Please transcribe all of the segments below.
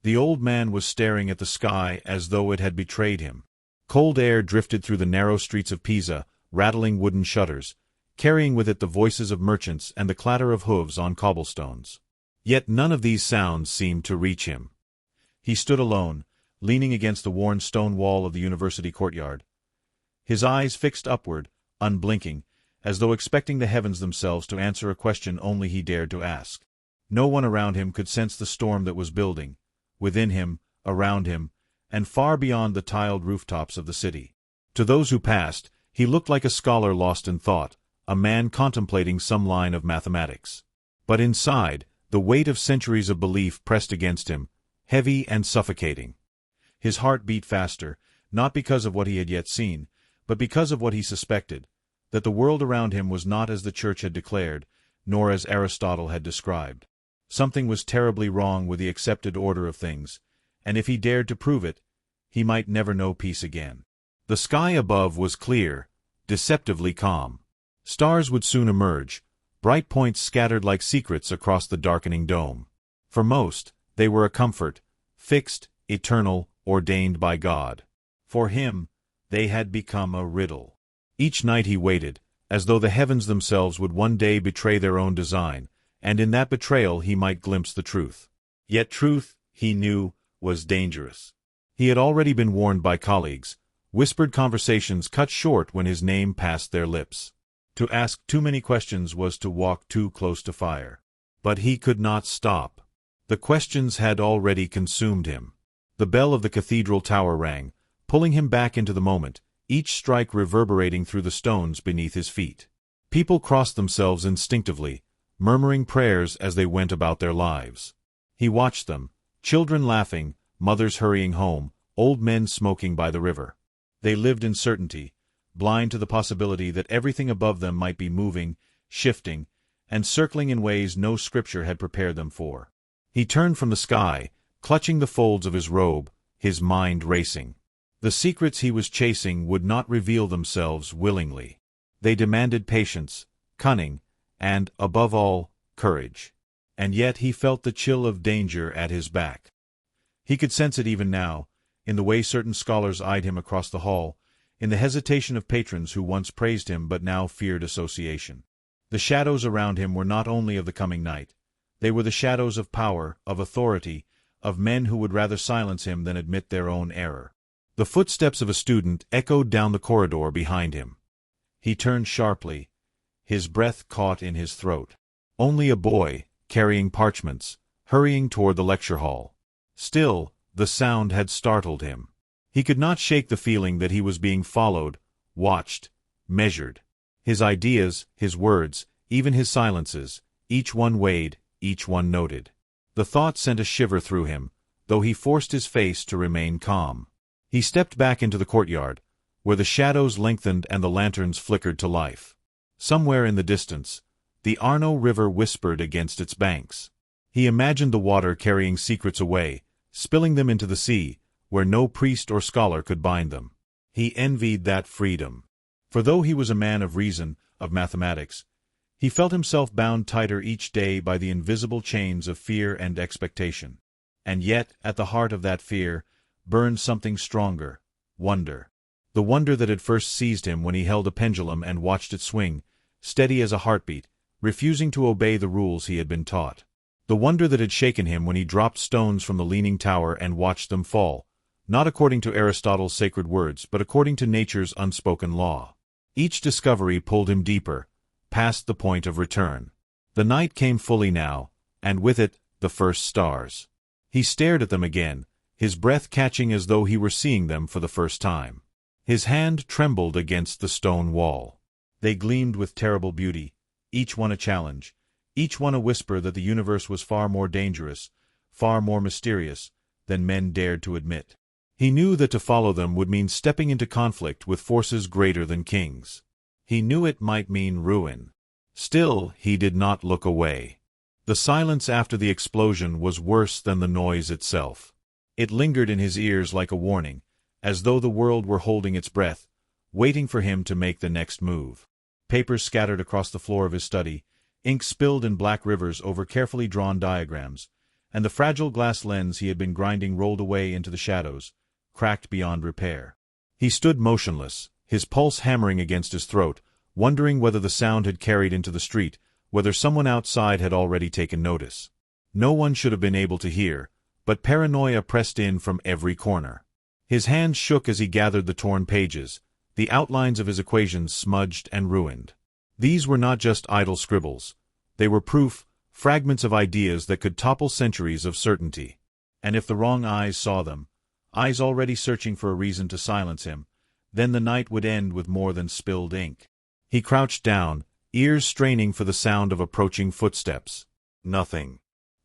The old man was staring at the sky as though it had betrayed him. Cold air drifted through the narrow streets of Pisa, rattling wooden shutters, carrying with it the voices of merchants and the clatter of hooves on cobblestones. Yet none of these sounds seemed to reach him. He stood alone, leaning against the worn stone wall of the university courtyard, his eyes fixed upward, unblinking, as though expecting the heavens themselves to answer a question only he dared to ask. No one around him could sense the storm that was building, within him, around him, and far beyond the tiled rooftops of the city. To those who passed, he looked like a scholar lost in thought, a man contemplating some line of mathematics. But inside, the weight of centuries of belief pressed against him, heavy and suffocating. His heart beat faster, not because of what he had yet seen, but because of what he suspected, that the world around him was not as the Church had declared, nor as Aristotle had described. Something was terribly wrong with the accepted order of things, and if he dared to prove it, he might never know peace again. The sky above was clear, deceptively calm. Stars would soon emerge, bright points scattered like secrets across the darkening dome. For most, they were a comfort, fixed, eternal, ordained by God. For him, they had become a riddle. Each night he waited, as though the heavens themselves would one day betray their own design, and in that betrayal he might glimpse the truth. Yet truth, he knew, was dangerous. He had already been warned by colleagues, whispered conversations cut short when his name passed their lips. To ask too many questions was to walk too close to fire. But he could not stop. The questions had already consumed him. The bell of the cathedral tower rang, pulling him back into the moment, each strike reverberating through the stones beneath his feet. People crossed themselves instinctively, murmuring prayers as they went about their lives. He watched them, children laughing, mothers hurrying home, old men smoking by the river. They lived in certainty, blind to the possibility that everything above them might be moving, shifting, and circling in ways no scripture had prepared them for. He turned from the sky, clutching the folds of his robe, his mind racing. The secrets he was chasing would not reveal themselves willingly. They demanded patience, cunning, and, above all, courage. And yet he felt the chill of danger at his back. He could sense it even now, in the way certain scholars eyed him across the hall, in the hesitation of patrons who once praised him but now feared association. The shadows around him were not only of the coming night. They were the shadows of power, of authority, of men who would rather silence him than admit their own error. The footsteps of a student echoed down the corridor behind him. He turned sharply, his breath caught in his throat. Only a boy, carrying parchments, hurrying toward the lecture hall. Still, the sound had startled him. He could not shake the feeling that he was being followed, watched, measured. His ideas, his words, even his silences, each one weighed, each one noted. The thought sent a shiver through him, though he forced his face to remain calm. He stepped back into the courtyard, where the shadows lengthened and the lanterns flickered to life. Somewhere in the distance, the Arno River whispered against its banks. He imagined the water carrying secrets away, spilling them into the sea, where no priest or scholar could bind them. He envied that freedom. For though he was a man of reason, of mathematics, he felt himself bound tighter each day by the invisible chains of fear and expectation. And yet, at the heart of that fear, burned something stronger, wonder. The wonder that had first seized him when he held a pendulum and watched it swing, steady as a heartbeat, refusing to obey the rules he had been taught. The wonder that had shaken him when he dropped stones from the leaning tower and watched them fall, not according to Aristotle's sacred words, but according to nature's unspoken law. Each discovery pulled him deeper, past the point of return. The night came fully now, and with it, the first stars. He stared at them again, his breath catching as though he were seeing them for the first time. His hand trembled against the stone wall. They gleamed with terrible beauty, each one a challenge, each one a whisper that the universe was far more dangerous, far more mysterious, than men dared to admit. He knew that to follow them would mean stepping into conflict with forces greater than kings. He knew it might mean ruin. Still, he did not look away. The silence after the explosion was worse than the noise itself. It lingered in his ears like a warning, as though the world were holding its breath, waiting for him to make the next move. Papers scattered across the floor of his study, ink spilled in black rivers over carefully drawn diagrams, and the fragile glass lens he had been grinding rolled away into the shadows, cracked beyond repair. He stood motionless, his pulse hammering against his throat, wondering whether the sound had carried into the street, whether someone outside had already taken notice. No one should have been able to hear, but paranoia pressed in from every corner. His hands shook as he gathered the torn pages, the outlines of his equations smudged and ruined. These were not just idle scribbles. They were proof, fragments of ideas that could topple centuries of certainty. And if the wrong eyes saw them, eyes already searching for a reason to silence him, then the night would end with more than spilled ink. He crouched down, ears straining for the sound of approaching footsteps. Nothing.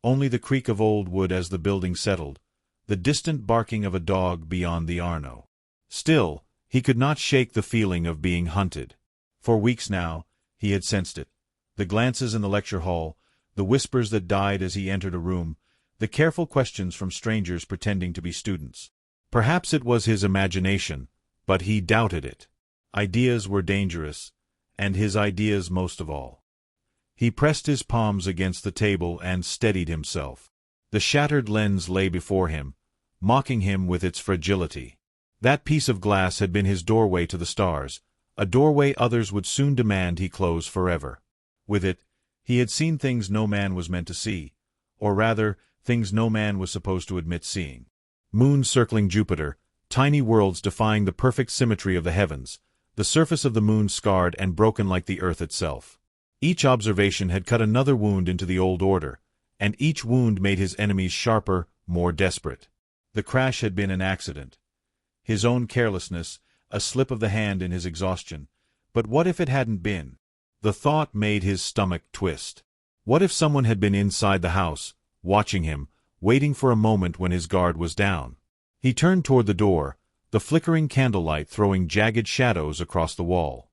Only the creak of old wood as the building settled, the distant barking of a dog beyond the Arno. Still, he could not shake the feeling of being hunted. For weeks now, he had sensed it. The glances in the lecture hall, the whispers that died as he entered a room, the careful questions from strangers pretending to be students. Perhaps it was his imagination, but he doubted it. Ideas were dangerous, and his ideas most of all. He pressed his palms against the table and steadied himself. The shattered lens lay before him, mocking him with its fragility. That piece of glass had been his doorway to the stars, a doorway others would soon demand he close forever. With it, he had seen things no man was meant to see, or rather, things no man was supposed to admit seeing. Moons circling Jupiter, tiny worlds defying the perfect symmetry of the heavens, the surface of the moon scarred and broken like the earth itself. Each observation had cut another wound into the old order, and each wound made his enemies sharper, more desperate. The crash had been an accident. His own carelessness, a slip of the hand in his exhaustion. But what if it hadn't been? The thought made his stomach twist. What if someone had been inside the house, watching him, waiting for a moment when his guard was down? He turned toward the door, the flickering candlelight throwing jagged shadows across the wall.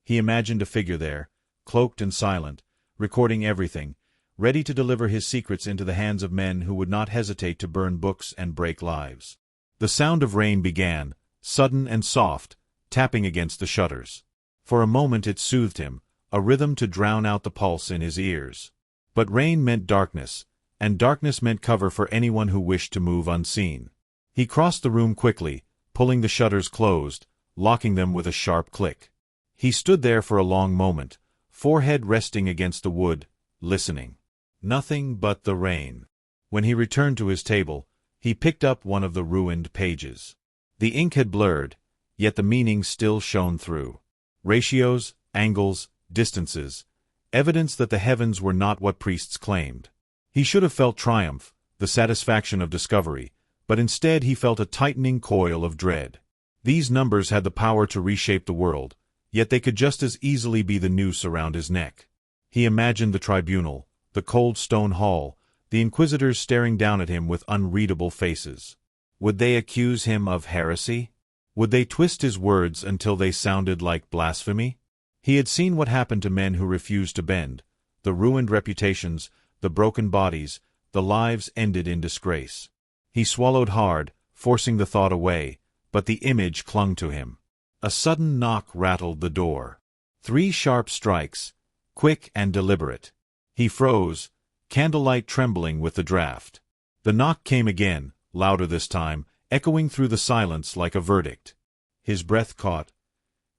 He imagined a figure there, cloaked and silent, recording everything, ready to deliver his secrets into the hands of men who would not hesitate to burn books and break lives. The sound of rain began, sudden and soft, tapping against the shutters. For a moment it soothed him, a rhythm to drown out the pulse in his ears. But rain meant darkness, and darkness meant cover for anyone who wished to move unseen. He crossed the room quickly, pulling the shutters closed, locking them with a sharp click. He stood there for a long moment, forehead resting against the wood, listening. Nothing but the rain. When he returned to his table, he picked up one of the ruined pages. The ink had blurred, yet the meaning still shone through. Ratios, angles, distances, evidence that the heavens were not what priests claimed. He should have felt triumph, the satisfaction of discovery, but instead he felt a tightening coil of dread. These numbers had the power to reshape the world, yet they could just as easily be the noose around his neck. He imagined the tribunal, the cold stone hall, the inquisitors staring down at him with unreadable faces. Would they accuse him of heresy? Would they twist his words until they sounded like blasphemy? He had seen what happened to men who refused to bend, the ruined reputations, the broken bodies, the lives ended in disgrace. He swallowed hard, forcing the thought away, but the image clung to him. A sudden knock rattled the door. 3 sharp strikes, quick and deliberate. He froze, candlelight trembling with the draught. The knock came again, louder this time, echoing through the silence like a verdict. His breath caught,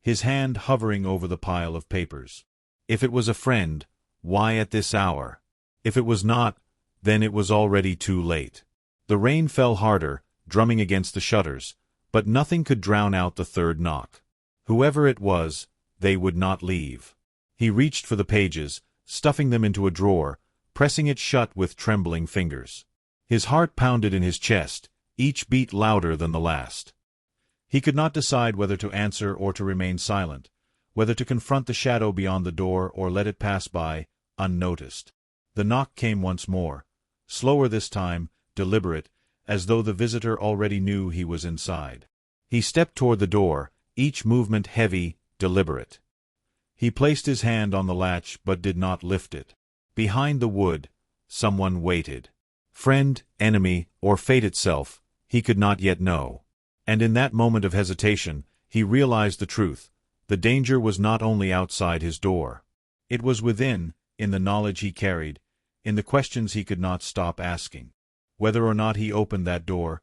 his hand hovering over the pile of papers. If it was a friend, why at this hour? If it was not, then it was already too late. The rain fell harder, drumming against the shutters, but nothing could drown out the third knock. Whoever it was, they would not leave. He reached for the pages, stuffing them into a drawer, pressing it shut with trembling fingers. His heart pounded in his chest, each beat louder than the last. He could not decide whether to answer or to remain silent, whether to confront the shadow beyond the door or let it pass by, unnoticed. The knock came once more, slower this time, deliberate, as though the visitor already knew he was inside. He stepped toward the door, each movement heavy, deliberate. He placed his hand on the latch but did not lift it. Behind the wood, someone waited. Friend, enemy, or fate itself, he could not yet know. And in that moment of hesitation, he realized the truth. The danger was not only outside his door. It was within, in the knowledge he carried, in the questions he could not stop asking. Whether or not he opened that door,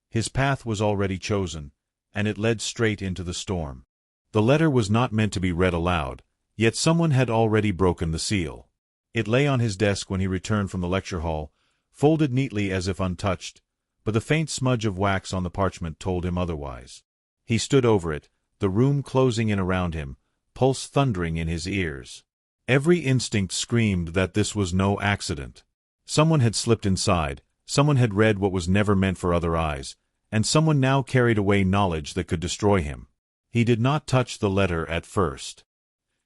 his path was already chosen, and it led straight into the storm. The letter was not meant to be read aloud, yet someone had already broken the seal. It lay on his desk when he returned from the lecture hall, folded neatly as if untouched, but the faint smudge of wax on the parchment told him otherwise. He stood over it, the room closing in around him, pulse thundering in his ears. Every instinct screamed that this was no accident. Someone had slipped inside, someone had read what was never meant for other eyes, and someone now carried away knowledge that could destroy him. He did not touch the letter at first.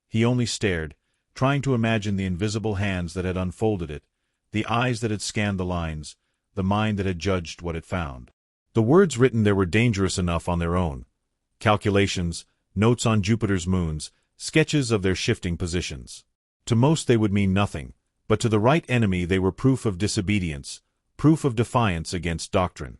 He only stared, trying to imagine the invisible hands that had unfolded it, the eyes that had scanned the lines, the mind that had judged what it found. The words written there were dangerous enough on their own. Calculations, notes on Jupiter's moons, sketches of their shifting positions. To most they would mean nothing, but to the right enemy they were proof of disobedience, proof of defiance against doctrine.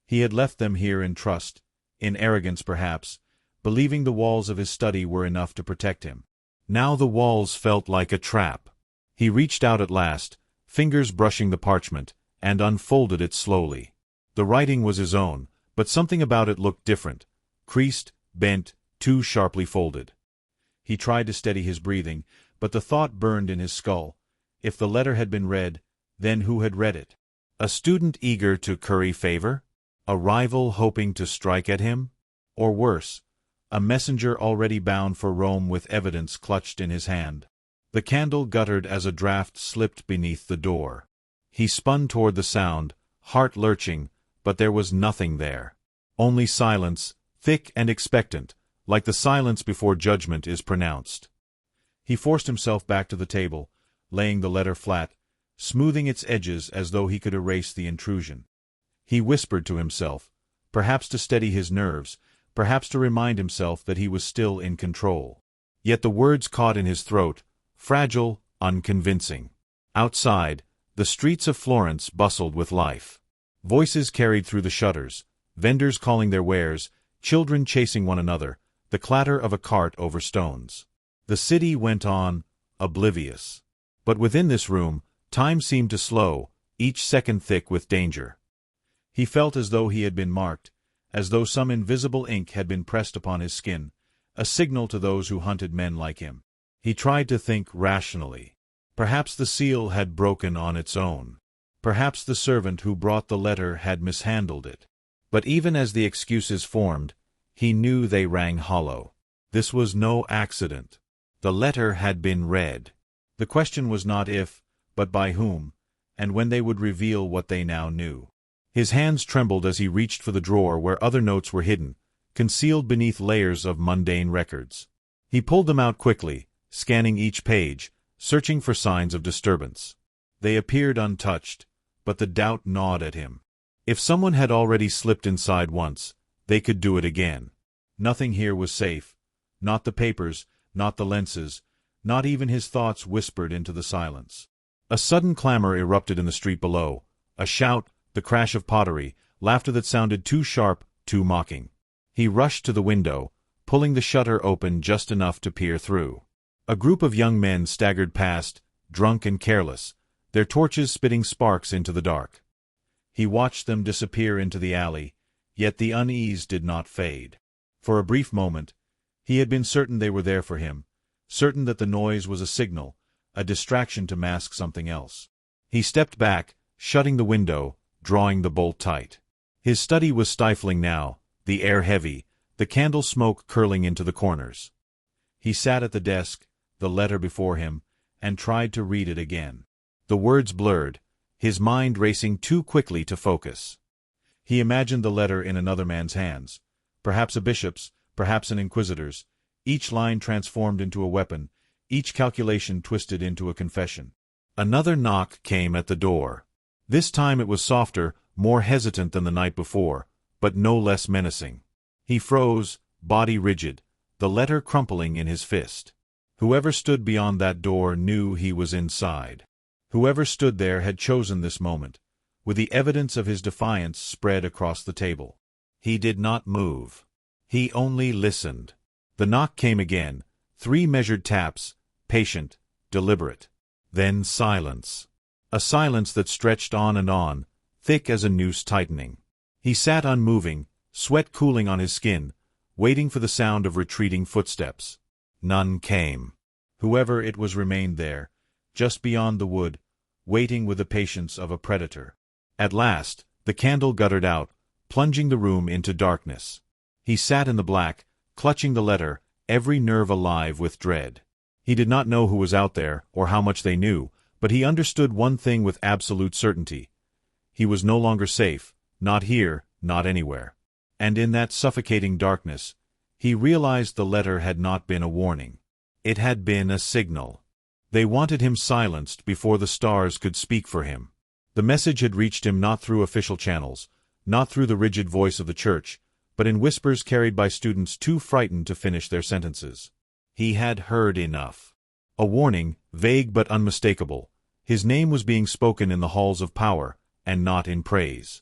He had left them here in trust, in arrogance perhaps, believing the walls of his study were enough to protect him. Now the walls felt like a trap. He reached out at last, fingers brushing the parchment, and unfolded it slowly. The writing was his own, but something about it looked different, creased, bent, too sharply folded. He tried to steady his breathing, but the thought burned in his skull. If the letter had been read, then who had read it? A student eager to curry favor? A rival hoping to strike at him? Or worse, a messenger already bound for Rome with evidence clutched in his hand? The candle guttered as a draught slipped beneath the door. He spun toward the sound, heart lurching, but there was nothing there. Only silence, thick and expectant, like the silence before judgment is pronounced. He forced himself back to the table, laying the letter flat, smoothing its edges as though he could erase the intrusion. He whispered to himself, perhaps to steady his nerves, perhaps to remind himself that he was still in control. Yet the words caught in his throat, fragile, unconvincing. Outside, the streets of Florence bustled with life. Voices carried through the shutters, vendors calling their wares, children chasing one another, the clatter of a cart over stones. The city went on, oblivious. But within this room, time seemed to slow, each second thick with danger. He felt as though he had been marked, as though some invisible ink had been pressed upon his skin, a signal to those who hunted men like him. He tried to think rationally. Perhaps the seal had broken on its own. Perhaps the servant who brought the letter had mishandled it. But even as the excuses formed, he knew they rang hollow. This was no accident. The letter had been read. The question was not if, but by whom, and when they would reveal what they now knew. His hands trembled as he reached for the drawer where other notes were hidden, concealed beneath layers of mundane records. He pulled them out quickly, scanning each page, searching for signs of disturbance. They appeared untouched, but the doubt gnawed at him. If someone had already slipped inside once, they could do it again. Nothing here was safe. Not the papers, not the lenses, not even his thoughts whispered into the silence. A sudden clamor erupted in the street below, a shout, the crash of pottery, laughter that sounded too sharp, too mocking. He rushed to the window, pulling the shutter open just enough to peer through. A group of young men staggered past, drunk and careless, their torches spitting sparks into the dark. He watched them disappear into the alley, yet the unease did not fade. For a brief moment, he had been certain they were there for him, certain that the noise was a signal, a distraction to mask something else. He stepped back, shutting the window, drawing the bolt tight. His study was stifling now, the air heavy, the candle smoke curling into the corners. He sat at the desk, the letter before him, and tried to read it again. The words blurred, his mind racing too quickly to focus. He imagined the letter in another man's hands, perhaps a bishop's, perhaps an inquisitor's, each line transformed into a weapon, each calculation twisted into a confession. Another knock came at the door. This time it was softer, more hesitant than the night before, but no less menacing. He froze, body rigid, the letter crumpling in his fist. Whoever stood beyond that door knew he was inside. Whoever stood there had chosen this moment, with the evidence of his defiance spread across the table. He did not move. He only listened. The knock came again, 3 measured taps, patient, deliberate. Then silence. A silence that stretched on, thick as a noose tightening. He sat unmoving, sweat cooling on his skin, waiting for the sound of retreating footsteps. None came. Whoever it was remained there, just beyond the wood, waiting with the patience of a predator. At last, the candle guttered out, plunging the room into darkness. He sat in the black, clutching the letter, every nerve alive with dread. He did not know who was out there, or how much they knew, but he understood one thing with absolute certainty. He was no longer safe, not here, not anywhere. And in that suffocating darkness, he realized the letter had not been a warning. It had been a signal. They wanted him silenced before the stars could speak for him. The message had reached him not through official channels, not through the rigid voice of the church, but in whispers carried by students too frightened to finish their sentences. He had heard enough. A warning, vague but unmistakable. His name was being spoken in the halls of power, and not in praise.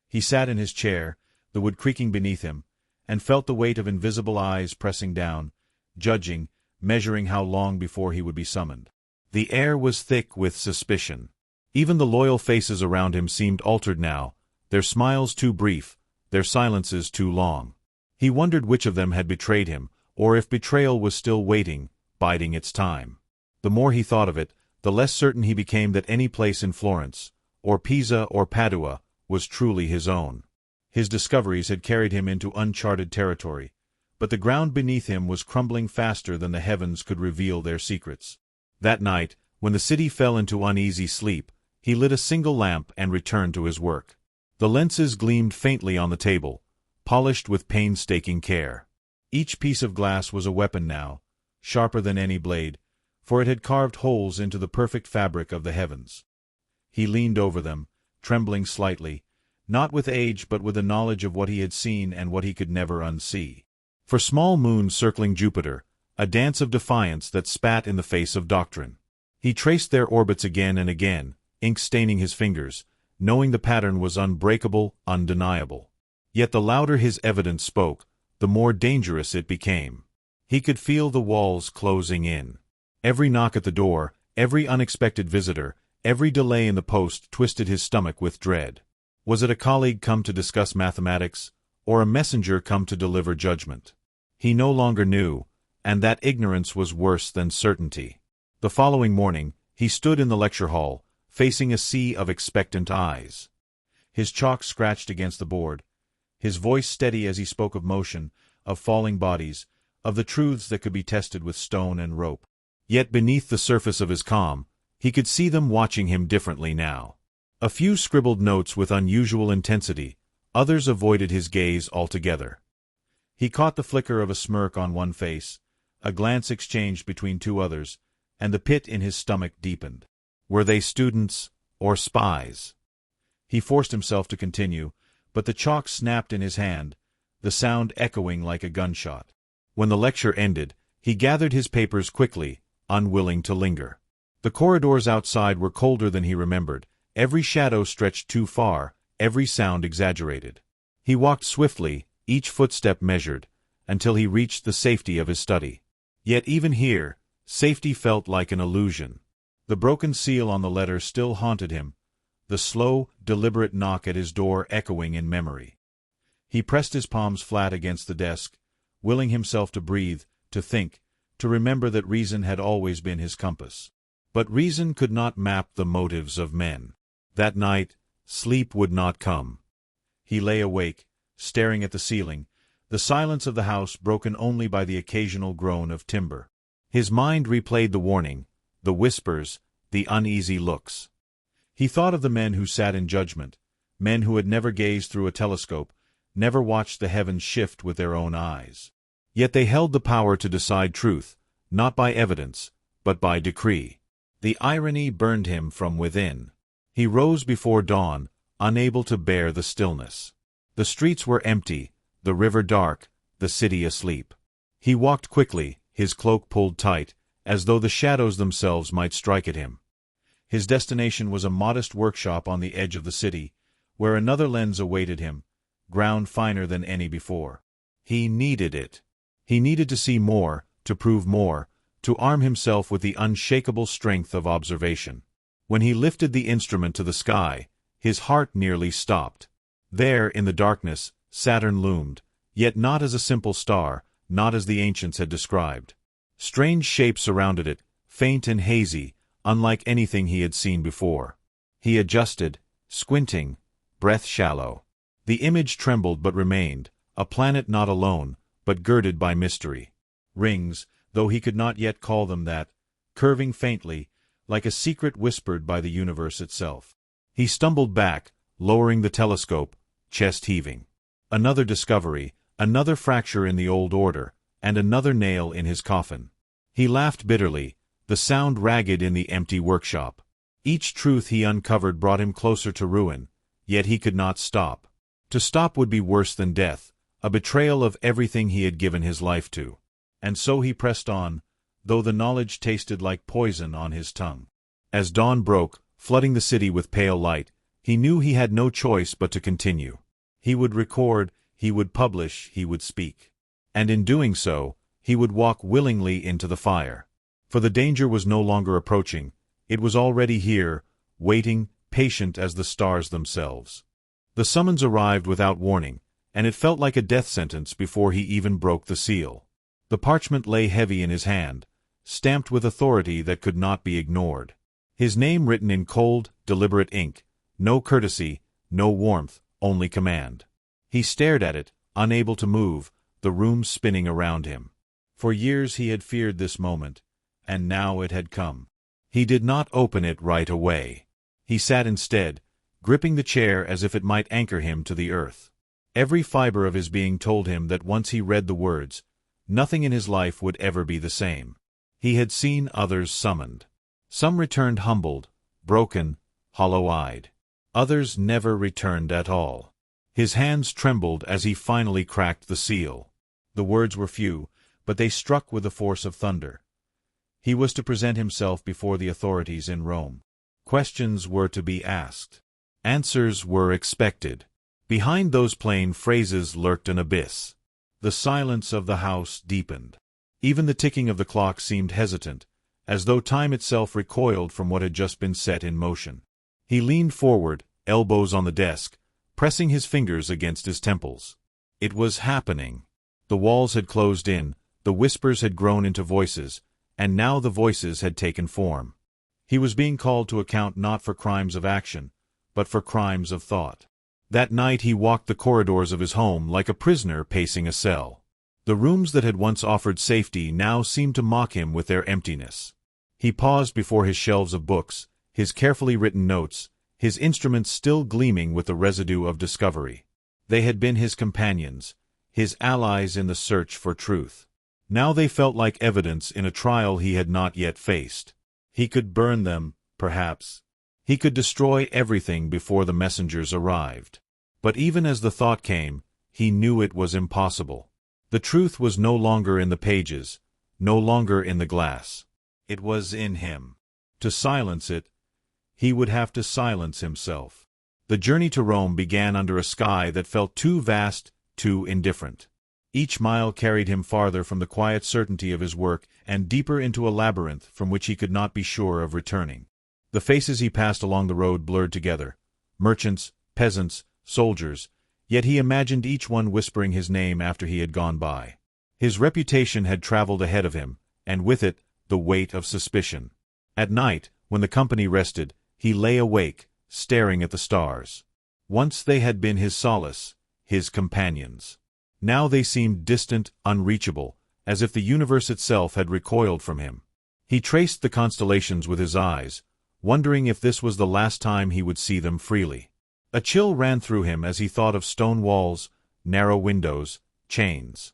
He sat in his chair, the wood creaking beneath him, and felt the weight of invisible eyes pressing down, judging, measuring how long before he would be summoned. The air was thick with suspicion. Even the loyal faces around him seemed altered now, their smiles too brief, their silences too long. He wondered which of them had betrayed him, or if betrayal was still waiting, biding its time. The more he thought of it, the less certain he became that any place in Florence, or Pisa or Padua, was truly his own. His discoveries had carried him into uncharted territory, but the ground beneath him was crumbling faster than the heavens could reveal their secrets. That night, when the city fell into uneasy sleep, he lit a single lamp and returned to his work. The lenses gleamed faintly on the table, polished with painstaking care. Each piece of glass was a weapon now, sharper than any blade, for it had carved holes into the perfect fabric of the heavens. He leaned over them, trembling slightly, not with age but with the knowledge of what he had seen and what he could never unsee. For small moons circling Jupiter, a dance of defiance that spat in the face of doctrine. He traced their orbits again and again, ink staining his fingers, knowing the pattern was unbreakable, undeniable. Yet the louder his evidence spoke, the more dangerous it became. He could feel the walls closing in. Every knock at the door, every unexpected visitor, every delay in the post twisted his stomach with dread. Was it a colleague come to discuss mathematics, or a messenger come to deliver judgment? He no longer knew, and that ignorance was worse than certainty. The following morning, he stood in the lecture hall, facing a sea of expectant eyes. His chalk scratched against the board, his voice steady as he spoke of motion, of falling bodies, of the truths that could be tested with stone and rope. Yet beneath the surface of his calm, he could see them watching him differently now. A few scribbled notes with unusual intensity, others avoided his gaze altogether. He caught the flicker of a smirk on one face, a glance exchanged between two others, and the pit in his stomach deepened. Were they students or spies? He forced himself to continue, but the chalk snapped in his hand, the sound echoing like a gunshot. When the lecture ended, he gathered his papers quickly, unwilling to linger. The corridors outside were colder than he remembered, every shadow stretched too far, every sound exaggerated. He walked swiftly, each footstep measured, until he reached the safety of his study. Yet even here, safety felt like an illusion. The broken seal on the letter still haunted him, the slow, deliberate knock at his door echoing in memory. He pressed his palms flat against the desk, willing himself to breathe, to think, to remember that reason had always been his compass. But reason could not map the motives of men. That night, sleep would not come. He lay awake, staring at the ceiling, the silence of the house broken only by the occasional groan of timber. His mind replayed the warning, the whispers, the uneasy looks. He thought of the men who sat in judgment, men who had never gazed through a telescope, never watched the heavens shift with their own eyes. Yet they held the power to decide truth, not by evidence, but by decree. The irony burned him from within. He rose before dawn, unable to bear the stillness. The streets were empty, the river dark, the city asleep. He walked quickly, his cloak pulled tight, as though the shadows themselves might strike at him. His destination was a modest workshop on the edge of the city, where another lens awaited him, ground finer than any before. He needed it. He needed to see more, to prove more, to arm himself with the unshakable strength of observation. When he lifted the instrument to the sky, his heart nearly stopped. There, in the darkness, Saturn loomed, yet not as a simple star, not as the ancients had described. Strange shapes surrounded it, faint and hazy, unlike anything he had seen before. He adjusted, squinting, breath shallow. The image trembled but remained, a planet not alone, but girded by mystery. Rings, though he could not yet call them that, curving faintly, like a secret whispered by the universe itself. He stumbled back, lowering the telescope, chest heaving. Another discovery, another fracture in the old order, and another nail in his coffin. He laughed bitterly, the sound ragged in the empty workshop. Each truth he uncovered brought him closer to ruin, yet he could not stop. To stop would be worse than death, a betrayal of everything he had given his life to. And so he pressed on, though the knowledge tasted like poison on his tongue. As dawn broke, flooding the city with pale light, he knew he had no choice but to continue. He would record, he would publish, he would speak. And in doing so, he would walk willingly into the fire. For the danger was no longer approaching, it was already here, waiting, patient as the stars themselves. The summons arrived without warning, and it felt like a death sentence before he even broke the seal. The parchment lay heavy in his hand, stamped with authority that could not be ignored. His name written in cold, deliberate ink, no courtesy, no warmth, only command. He stared at it, unable to move, the room spinning around him. For years he had feared this moment, and now it had come. He did not open it right away. He sat instead, gripping the chair as if it might anchor him to the earth. Every fiber of his being told him that once he read the words, nothing in his life would ever be the same. He had seen others summoned. Some returned humbled, broken, hollow-eyed. Others never returned at all. His hands trembled as he finally cracked the seal. The words were few, but they struck with the force of thunder. He was to present himself before the authorities in Rome. Questions were to be asked. Answers were expected. Behind those plain phrases lurked an abyss. The silence of the house deepened. Even the ticking of the clock seemed hesitant, as though time itself recoiled from what had just been set in motion. He leaned forward, elbows on the desk, pressing his fingers against his temples. It was happening. The walls had closed in, the whispers had grown into voices, and now the voices had taken form. He was being called to account not for crimes of action, but for crimes of thought. That night he walked the corridors of his home like a prisoner pacing a cell. The rooms that had once offered safety now seemed to mock him with their emptiness. He paused before his shelves of books, his carefully written notes, his instruments still gleaming with the residue of discovery. They had been his companions, his allies in the search for truth. Now they felt like evidence in a trial he had not yet faced. He could burn them, perhaps. He could destroy everything before the messengers arrived. But even as the thought came, he knew it was impossible. The truth was no longer in the pages, no longer in the glass. It was in him. To silence it, he would have to silence himself. The journey to Rome began under a sky that felt too vast, too indifferent. Each mile carried him farther from the quiet certainty of his work and deeper into a labyrinth from which he could not be sure of returning. The faces he passed along the road blurred together, merchants, peasants, soldiers, yet he imagined each one whispering his name after he had gone by. His reputation had traveled ahead of him, and with it, the weight of suspicion. At night, when the company rested, he lay awake, staring at the stars. Once they had been his solace, his companions. Now they seemed distant, unreachable, as if the universe itself had recoiled from him. He traced the constellations with his eyes, wondering if this was the last time he would see them freely. A chill ran through him as he thought of stone walls, narrow windows, chains.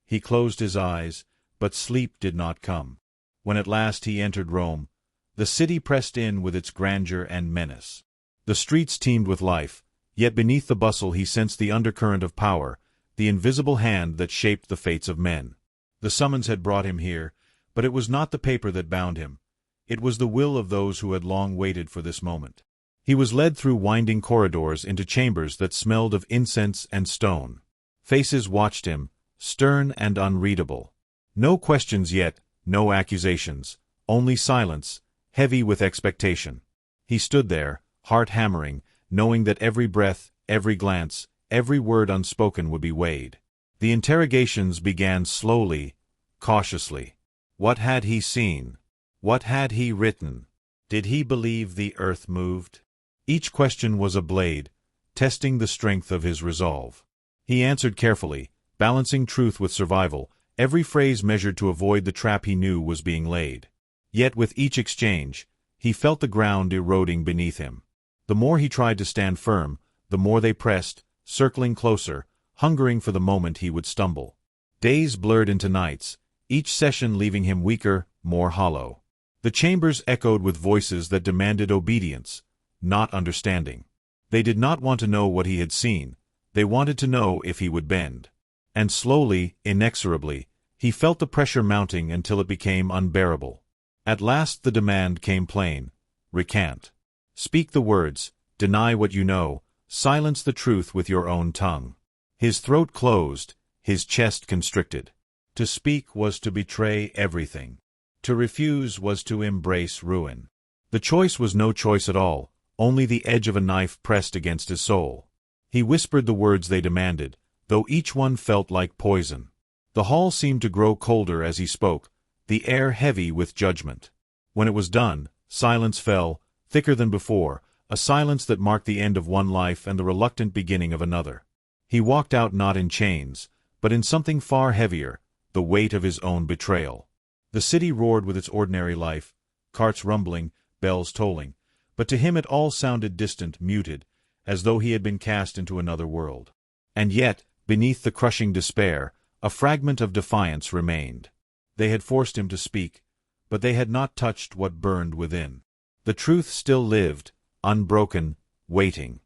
He closed his eyes, but sleep did not come. When at last he entered Rome, the city pressed in with its grandeur and menace. The streets teemed with life, yet beneath the bustle he sensed the undercurrent of power, the invisible hand that shaped the fates of men. The summons had brought him here, but it was not the paper that bound him. It was the will of those who had long waited for this moment. He was led through winding corridors into chambers that smelled of incense and stone. Faces watched him, stern and unreadable. No questions yet, no accusations, only silence, heavy with expectation. He stood there, heart hammering, knowing that every breath, every glance, every word unspoken would be weighed. The interrogations began slowly, cautiously. What had he seen? What had he written? Did he believe the earth moved? Each question was a blade, testing the strength of his resolve. He answered carefully, balancing truth with survival, every phrase measured to avoid the trap he knew was being laid. Yet with each exchange, he felt the ground eroding beneath him. The more he tried to stand firm, the more they pressed, circling closer, hungering for the moment he would stumble. Days blurred into nights, each session leaving him weaker, more hollow. The chambers echoed with voices that demanded obedience, not understanding. They did not want to know what he had seen, they wanted to know if he would bend. And slowly, inexorably, he felt the pressure mounting until it became unbearable. At last the demand came plain: recant. Speak the words, deny what you know, silence the truth with your own tongue. His throat closed, his chest constricted. To speak was to betray everything. To refuse was to embrace ruin. The choice was no choice at all, only the edge of a knife pressed against his soul. He whispered the words they demanded, though each one felt like poison. The hall seemed to grow colder as he spoke, the air heavy with judgment. When it was done, silence fell, thicker than before, a silence that marked the end of one life and the reluctant beginning of another. He walked out not in chains, but in something far heavier, the weight of his own betrayal. The city roared with its ordinary life, carts rumbling, bells tolling, but to him it all sounded distant, muted, as though he had been cast into another world. And yet, beneath the crushing despair, a fragment of defiance remained. They had forced him to speak, but they had not touched what burned within. The truth still lived, unbroken, waiting.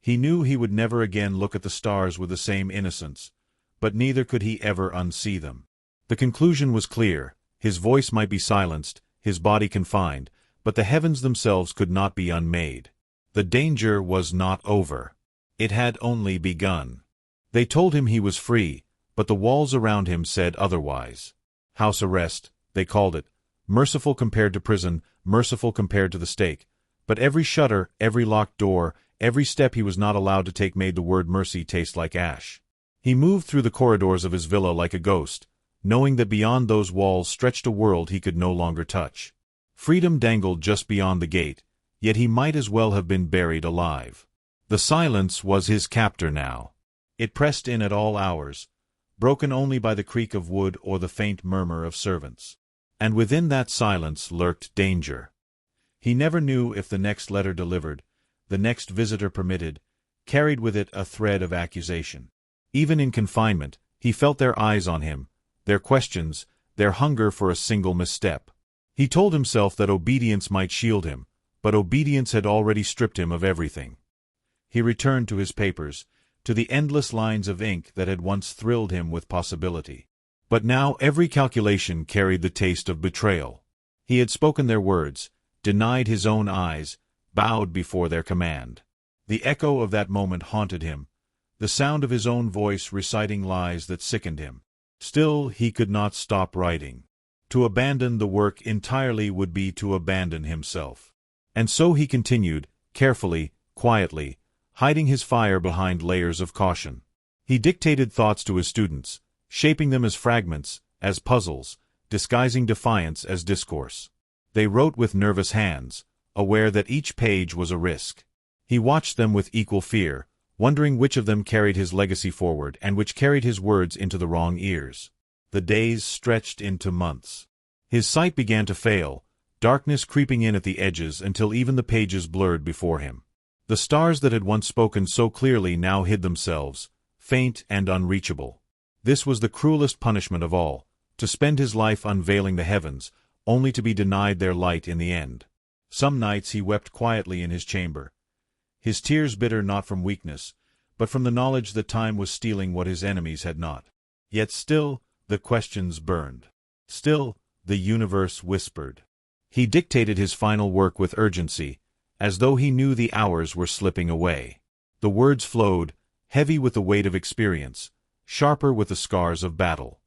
He knew he would never again look at the stars with the same innocence, but neither could he ever unsee them. The conclusion was clear: his voice might be silenced, his body confined, but the heavens themselves could not be unmade. The danger was not over. It had only begun. They told him he was free, but the walls around him said otherwise. House arrest, they called it, merciful compared to prison, merciful compared to the stake. But every shutter, every locked door, every step he was not allowed to take made the word mercy taste like ash. He moved through the corridors of his villa like a ghost, knowing that beyond those walls stretched a world he could no longer touch. Freedom dangled just beyond the gate, yet he might as well have been buried alive. The silence was his captor now. It pressed in at all hours, broken only by the creak of wood or the faint murmur of servants. And within that silence lurked danger. He never knew if the next letter delivered, the next visitor permitted, carried with it a thread of accusation. Even in confinement, he felt their eyes on him, their questions, their hunger for a single misstep. He told himself that obedience might shield him, but obedience had already stripped him of everything. He returned to his papers, to the endless lines of ink that had once thrilled him with possibility. But now every calculation carried the taste of betrayal. He had spoken their words, denied his own eyes, bowed before their command. The echo of that moment haunted him, the sound of his own voice reciting lies that sickened him. Still, he could not stop writing. To abandon the work entirely would be to abandon himself. And so he continued, carefully, quietly, hiding his fire behind layers of caution. He dictated thoughts to his students, shaping them as fragments, as puzzles, disguising defiance as discourse. They wrote with nervous hands, aware that each page was a risk. He watched them with equal fear, wondering which of them carried his legacy forward and which carried his words into the wrong ears. The days stretched into months. His sight began to fail, darkness creeping in at the edges until even the pages blurred before him. The stars that had once spoken so clearly now hid themselves, faint and unreachable. This was the cruelest punishment of all, to spend his life unveiling the heavens, only to be denied their light in the end. Some nights he wept quietly in his chamber, his tears bitter not from weakness, but from the knowledge that time was stealing what his enemies had not. Yet still, the questions burned. Still, the universe whispered. He dictated his final work with urgency, as though he knew the hours were slipping away. The words flowed, heavy with the weight of experience, sharper with the scars of battle.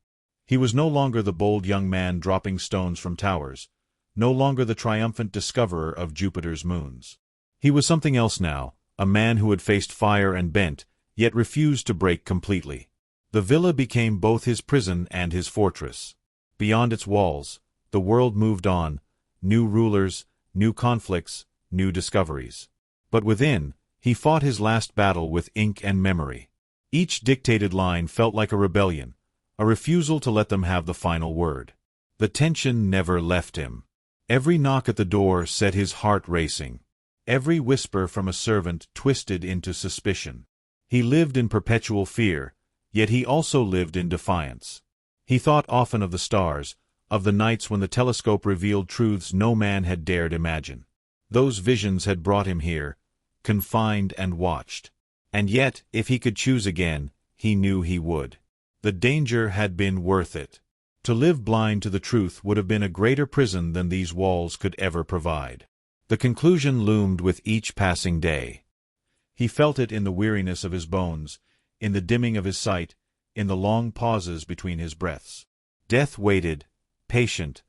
He was no longer the bold young man dropping stones from towers, no longer the triumphant discoverer of Jupiter's moons. He was something else now, a man who had faced fire and bent, yet refused to break completely. The villa became both his prison and his fortress. Beyond its walls, the world moved on, new rulers, new conflicts, new discoveries. But within, he fought his last battle with ink and memory. Each dictated line felt like a rebellion, a refusal to let them have the final word. The tension never left him. Every knock at the door set his heart racing. Every whisper from a servant twisted into suspicion. He lived in perpetual fear, yet he also lived in defiance. He thought often of the stars, of the nights when the telescope revealed truths no man had dared imagine. Those visions had brought him here, confined and watched. And yet, if he could choose again, he knew he would. The danger had been worth it. To live blind to the truth would have been a greater prison than these walls could ever provide. The conclusion loomed with each passing day. He felt it in the weariness of his bones, in the dimming of his sight, in the long pauses between his breaths. Death waited, patient,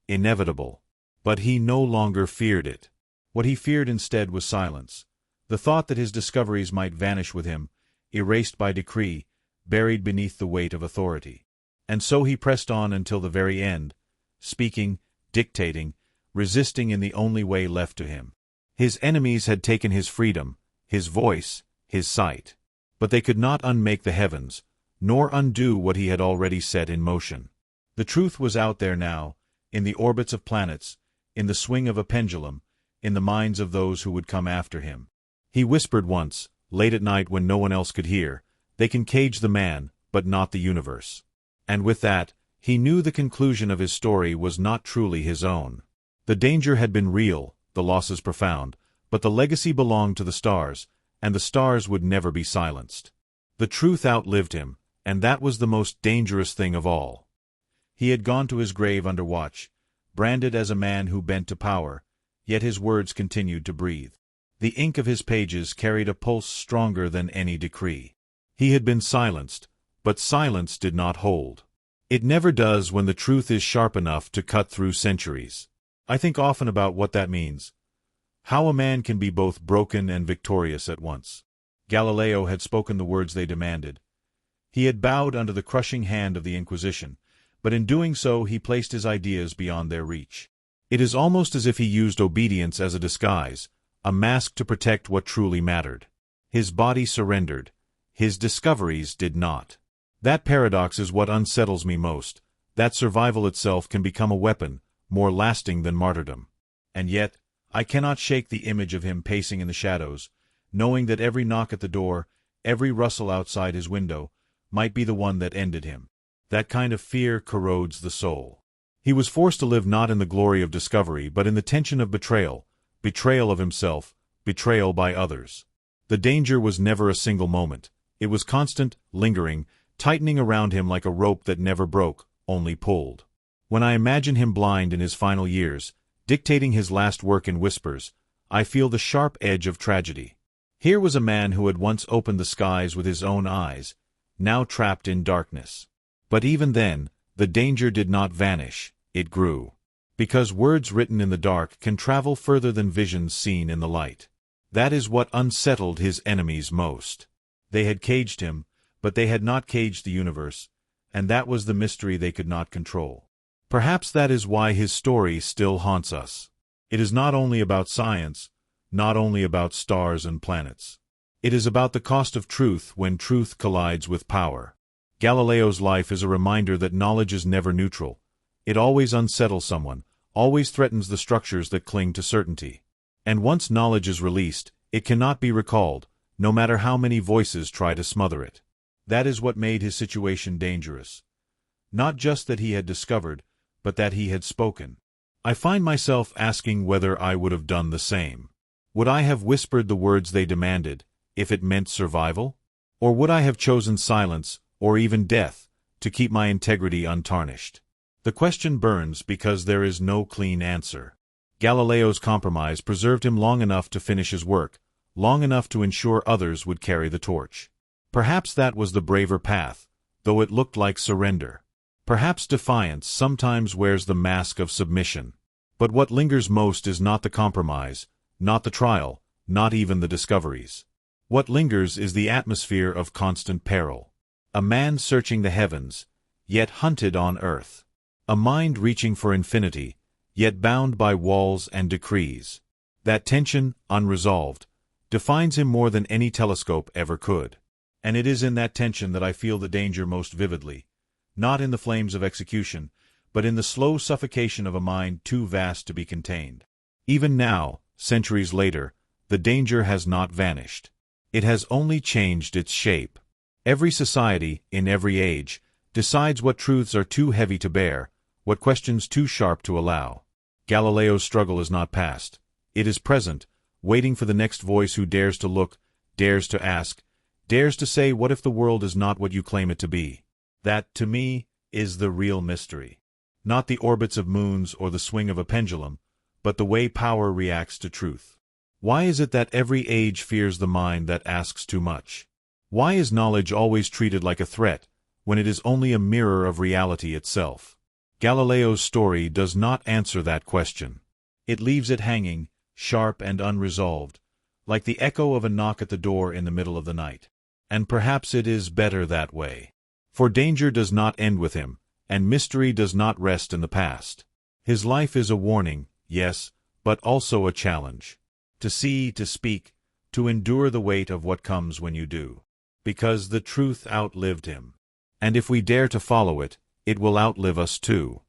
inevitable. But he no longer feared it. What he feared instead was silence. The thought that his discoveries might vanish with him, erased by decree, buried beneath the weight of authority. And so he pressed on until the very end, speaking, dictating, resisting in the only way left to him. His enemies had taken his freedom, his voice, his sight. But they could not unmake the heavens, nor undo what he had already set in motion. The truth was out there now, in the orbits of planets, in the swing of a pendulum, in the minds of those who would come after him. He whispered once, late at night when no one else could hear, "They can cage the man, but not the universe." And with that, he knew the conclusion of his story was not truly his own. The danger had been real, the losses profound, but the legacy belonged to the stars, and the stars would never be silenced. The truth outlived him, and that was the most dangerous thing of all. He had gone to his grave under watch, branded as a man who bent to power, yet his words continued to breathe. The ink of his pages carried a pulse stronger than any decree. He had been silenced, but silence did not hold. It never does when the truth is sharp enough to cut through centuries. I think often about what that means. How a man can be both broken and victorious at once. Galileo had spoken the words they demanded. He had bowed under the crushing hand of the Inquisition, but in doing so he placed his ideas beyond their reach. It is almost as if he used obedience as a disguise, a mask to protect what truly mattered. His body surrendered. His discoveries did not. That paradox is what unsettles me most, that survival itself can become a weapon, more lasting than martyrdom. And yet, I cannot shake the image of him pacing in the shadows, knowing that every knock at the door, every rustle outside his window, might be the one that ended him. That kind of fear corrodes the soul. He was forced to live not in the glory of discovery but in the tension of betrayal, betrayal of himself, betrayal by others. The danger was never a single moment. It was constant, lingering, tightening around him like a rope that never broke, only pulled. When I imagine him blind in his final years, dictating his last work in whispers, I feel the sharp edge of tragedy. Here was a man who had once opened the skies with his own eyes, now trapped in darkness. But even then, the danger did not vanish, it grew. Because words written in the dark can travel further than visions seen in the light. That is what unsettled his enemies most. They had caged him, but they had not caged the universe, and that was the mystery they could not control. Perhaps that is why his story still haunts us. It is not only about science, not only about stars and planets. It is about the cost of truth when truth collides with power. Galileo's life is a reminder that knowledge is never neutral. It always unsettles someone, always threatens the structures that cling to certainty. And once knowledge is released, it cannot be recalled, no matter how many voices try to smother it. That is what made his situation dangerous. Not just that he had discovered, but that he had spoken. I find myself asking whether I would have done the same. Would I have whispered the words they demanded, if it meant survival? Or would I have chosen silence, or even death, to keep my integrity untarnished? The question burns because there is no clean answer. Galileo's compromise preserved him long enough to finish his work, long enough to ensure others would carry the torch. Perhaps that was the braver path, though it looked like surrender. Perhaps defiance sometimes wears the mask of submission. But what lingers most is not the compromise, not the trial, not even the discoveries. What lingers is the atmosphere of constant peril. A man searching the heavens, yet hunted on earth. A mind reaching for infinity, yet bound by walls and decrees. That tension, unresolved, defines him more than any telescope ever could. And it is in that tension that I feel the danger most vividly, not in the flames of execution, but in the slow suffocation of a mind too vast to be contained. Even now, centuries later, the danger has not vanished. It has only changed its shape. Every society, in every age, decides what truths are too heavy to bear, what questions too sharp to allow. Galileo's struggle is not past. It is present, waiting for the next voice who dares to look, dares to ask, dares to say, what if the world is not what you claim it to be? That, to me, is the real mystery. Not the orbits of moons or the swing of a pendulum, but the way power reacts to truth. Why is it that every age fears the mind that asks too much? Why is knowledge always treated like a threat, when it is only a mirror of reality itself? Galileo's story does not answer that question. It leaves it hanging, sharp and unresolved, like the echo of a knock at the door in the middle of the night. And perhaps it is better that way. For danger does not end with him, and mystery does not rest in the past. His life is a warning, yes, but also a challenge. To see, to speak, to endure the weight of what comes when you do. Because the truth outlived him. And if we dare to follow it, it will outlive us too.